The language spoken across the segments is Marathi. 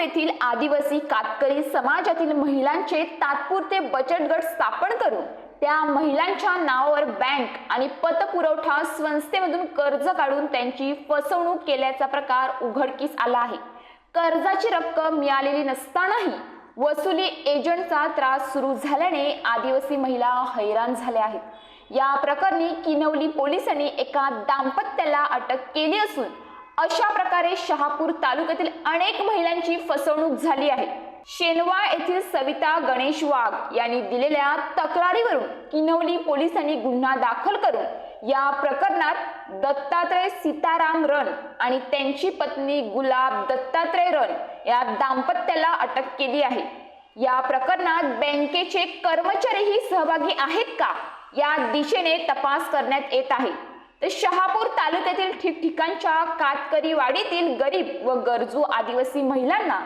येथील आदिवासी कातकरी समाजातील महिलांचे तात्पुरते बचत गट स्थापन करून त्या महिलांच्या नावावर बँक आणि पतपुरवठा संस्थेमधून कर्ज काढून त्यांची फसवणूक केल्याचा प्रकार उघडकीस आला आहे। कर्जाची रक्कम मिळालेली नसतानाही वसुली एजंटचा त्रास सुरू झाल्याने आदिवासी महिला हैराण झाल्या आहेत। या प्रकरणी किनवली पोलिसांनी एका दाम्पत्याला अटक केली असून अशा प्रकारे शहापूर तालुक्यातील अनेक महिलांची फसवणूक झाली आहे। शेनवा येथील सविता गणेश वाघ यांनी दिलेल्या तक्रारीवरून किनवली पोलिसांनी गुन्हा दाखल करून या प्रकरणात दत्तात्रय सीताराम रण आणि त्यांची पत्नी गुलाब दत्तात्रय रण या दाम्पत्याला अटक केली आहे। या प्रकरणात बँकेचे कर्मचारीही सहभागी आहेत का या दिशेने तपास करण्यात येत आहे। तर शहापूर तालुक्यातील ठिकठिकाणच्या कातकरी वाडीतील गरीब व गरजू आदिवासी महिलांना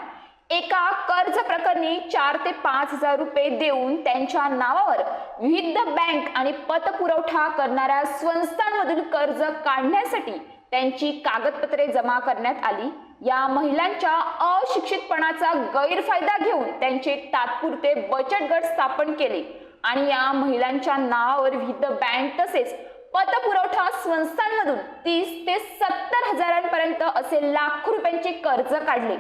एका कर्ज प्रकरणी 4 ते 5 हजार रुपये देऊन त्यांच्या नावावर विविध बँक आणि पतपुरवठा करणाऱ्या संस्थांमधून कर्ज काढण्यासाठी त्यांची कागदपत्रे जमा करण्यात आली। या महिलांच्या अशिक्षितपणाचा गैरफायदा घेऊन त्यांचे तात्पुरते बचत गट स्थापन केले आणि या महिलांच्या नावावर विविध बँक तसेच पतपुरवठा संस्थांमधून 30 ते 70 हजारांपर्यंत असे लाखो रुपयांचे कर्ज काढले।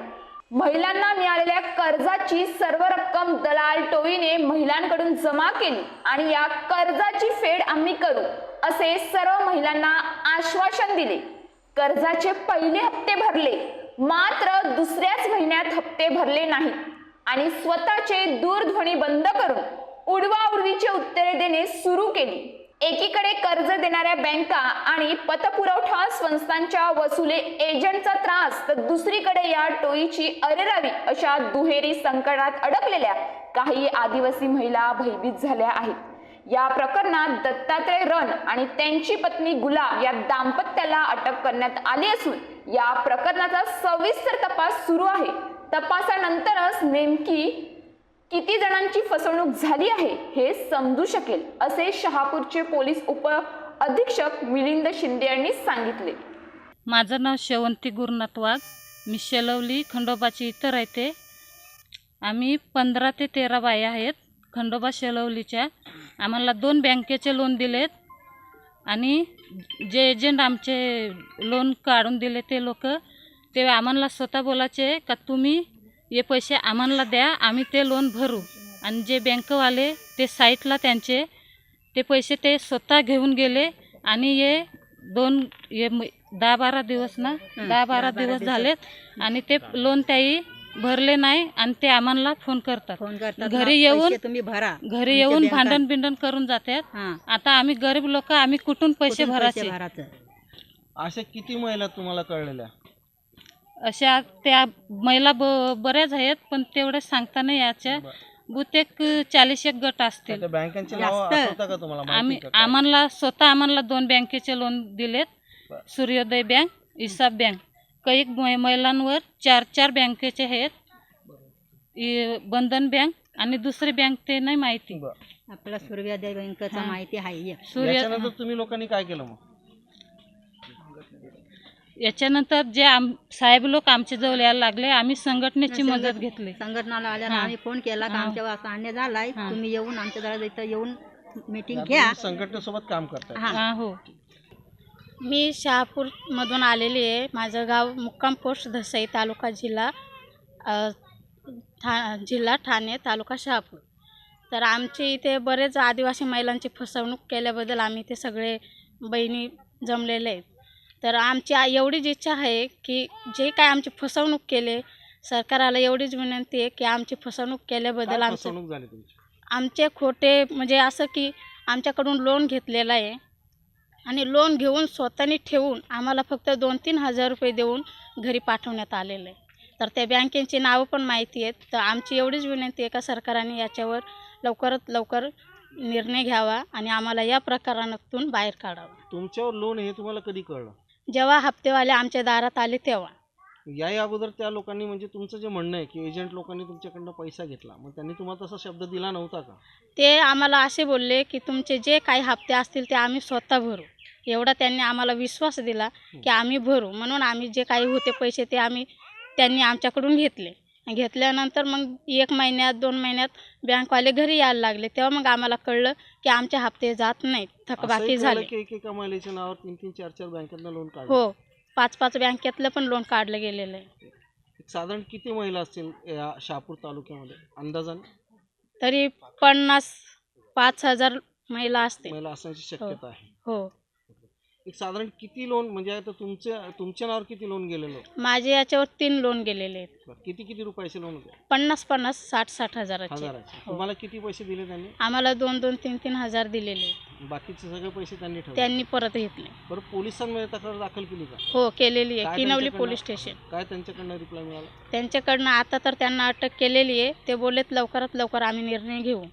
महिलांना मिळालेल्या कर्जाची सर्व रक्कम दलाल टोळीने महिलांकडून जमा केली आणि या कर्जाची फेड आम्ही करू असे सर्व महिलांना आश्वासन दिले। कर्जाचे पहिले हप्ते भरले, मात्र दुसऱ्याच महिन्यात हप्ते भरले नाहीत आणि स्वतःचे दूरध्वनी बंद करून उडवाउडवीची उत्तरे देणे सुरू केली। एकीकडे कर्ज देणाऱ्या बँका आणि पतपुरवठा संस्थांच्या वसुले एजंटचा त्रास तर दुसरीकडे या टोळीची अरेरावी अशा दुहेरी संकटात अडकलेल्या काही आदिवासी महिला भयभीत झाल्या आहेत। या प्रकरणात दत्तात्रय रण आणि त्यांची पत्नी गुलाब या दाम्पत्याला अटक करण्यात आली असून या प्रकरणाचा सविस्तर तपास सुरू आहे। तपासानंतरच नेमकी किती जणांची फसवणूक झाली आहे हे समजू शकेल असे शहापूरचे पोलीस उप अधीक्षक मिलिंद शिंदे यांनी सांगितले। माझं नाव शेवंती गुरुनाथ वाघ, मी शेलवली खंडोबाची इथं राहते। आम्ही 15 ते 13 बाया आहेत खंडोबा शेलवलीच्या। आम्हाला 2 बँकेचे लोन दिलेत आणि जे एजंट आमचे लोन काढून दिले ते लोक ते आम्हाला स्वतः बोलायचे का तुम्ही हे पैसे आम्हाला द्या, आम्ही ते लोन भरू। आणि जे बँकवाले ते साईटला त्यांचे ते पैसे ते स्वतः घेऊन गेले आणि हे 10-12 दिवस ना 10-12 दिवस झालेत आणि ते लोन त्याही भरले नाही आणि ते आम्हाला फोन करतात घरी येऊन तुम्ही भरा, घरी येऊन भांडण बिंडण करून जातात। आता आम्ही गरीब लोक आम्ही कुठून पैसे भरायचे? अशा किती महिला तुम्हाला कळलेल्या? अशा त्या महिला बऱ्याच आहेत पण तेवढे सांगता नाही याच्या बहुतेक 40-1 गट असतील। बँकांचे नाव आठवतं का तुम्हाला? आम्ही आम्हाला 2 बँकेचे लोन दिलेत, सूर्योदय बँक, इसाब बँक। काही महिलांवर 4 बँकेचे आहेत, बंधन बँक आणि दुसरी बँक ते नाही माहिती। आपला सूर्योदय बँकेचा माहिती आहे। याच्यानंतर तुम्ही लोकांनी काय केलं मग? याच्यानंतर जे साहेब लोक आमच्या जवळ यायला लागले, आम्ही संघटनेची मदत घेतली। संघटनाला आल्यावर आम्ही फोन केला का आमच्या वाजता अन्याय झालाय, तुम्ही येऊन आमच्या जवळ इथं येऊन मीटिंग घ्या। संघटनेसोबत काम करतात? हां हो। मी शहापूर मधून आलेली आहे। माझं गाव मुक्काम पोस्ट धसई, तालुका जिल्हा ठाणे, तालुका शहापूर। तर आमचे इथे बरेच आदिवासी महिलांची फसवणूक केल्याबद्दल आम्ही ते सगळे बहिणी जमलेले आहेत। तर आमची एवढीच इच्छा आहे की जे काय आमची फसवणूक केले, सरकारला एवढीच विनंती आहे की आमची फसवणूक केल्याबद्दल आमचे खोटे म्हणजे असं की आमच्याकडून लोन घेतलेलं आहे आणि लोन घेऊन स्वतःनी ठेवून आम्हाला फक्त 2-3 हजार रुपये देऊन घरी पाठवण्यात आलेलं आहे। तर त्या बँकेची नावं पण माहिती आहेत। तर आमची एवढीच विनंती आहे का सरकारने याच्यावर लवकरात लवकर निर्णय घ्यावा आणि आम्हाला या प्रकरणातून बाहेर काढावं। तुमच्यावर लोन हे तुम्हाला कधी कळलं? जेव्हा हप्तेवाले आमच्या दारात आले तेव्हा। या अगोदर त्या लोकांनी म्हणजे तुमचं जे म्हणणं आहे की एजंट लोकांनी तुमच्याकडनं पैसा घेतला, मग त्यांनी तुम्हाला तसा शब्द दिला नव्हता का? ते आम्हाला असे बोलले की तुमचे जे काही हप्ते असतील ते आम्ही स्वतः भरू। एवढा त्यांनी आम्हाला विश्वास दिला की आम्ही भरू, म्हणून आम्ही जे काही होते पैसे ते त्यांनी आमच्याकडून घेतले। घेतल्यानंतर मग 1 महिन्यात 2 महिन्यात बँकवाले घरी यायला लागले. तेव्हा मग आम्हाला कळलं की आमचे हप्ते जात नाहीत, थकबाकी असंही झाले. कळलं की एकेका महिलेच्या नावावर 3-3, 4-4 बँकांना लोन काढलं. हो, 5-5 बँकेतलं पण लोन काढलं गेलेलं आहे. एक साधारण किती महिला असतील या शहापूर तालुक्यामध्ये अंदाजाने? तरी 50,000-5,000 महिला असतील. महिला असण्याची शक्यता आहे. हो, एक साधारण किती लोन, म्हणजे आता तुमच्या नावावर किती लोन गेलेलं? माझे याच्यावर 3 लोन गेलेले आहेत. किती रुपयाचे लोन होते? 50-50, 60-60 हजाराचे. हजाराचे. हो. तुम्हाला किती पैसे दिले त्यांनी? आम्हाला 2-2, 3-3 हजार दिलेले आहेत. बाकीचे सगळे पैसे त्यांनी ठेवले. त्यांनी परत घेतले. बरं, पोलिसांमध्ये तक्रार दाखल केली का? हो, केलेली काय आहे. किनवली त्यांच्याकडनं- पोलीस स्टेशन. काय त्यांच्याकडनं रिप्लाय मिळाला? त्यांच्याकडनं आता तर त्यांना अटक केलेली आहे. ते बोललेत लवकरात लवकर आम्ही निर्णय घेऊ.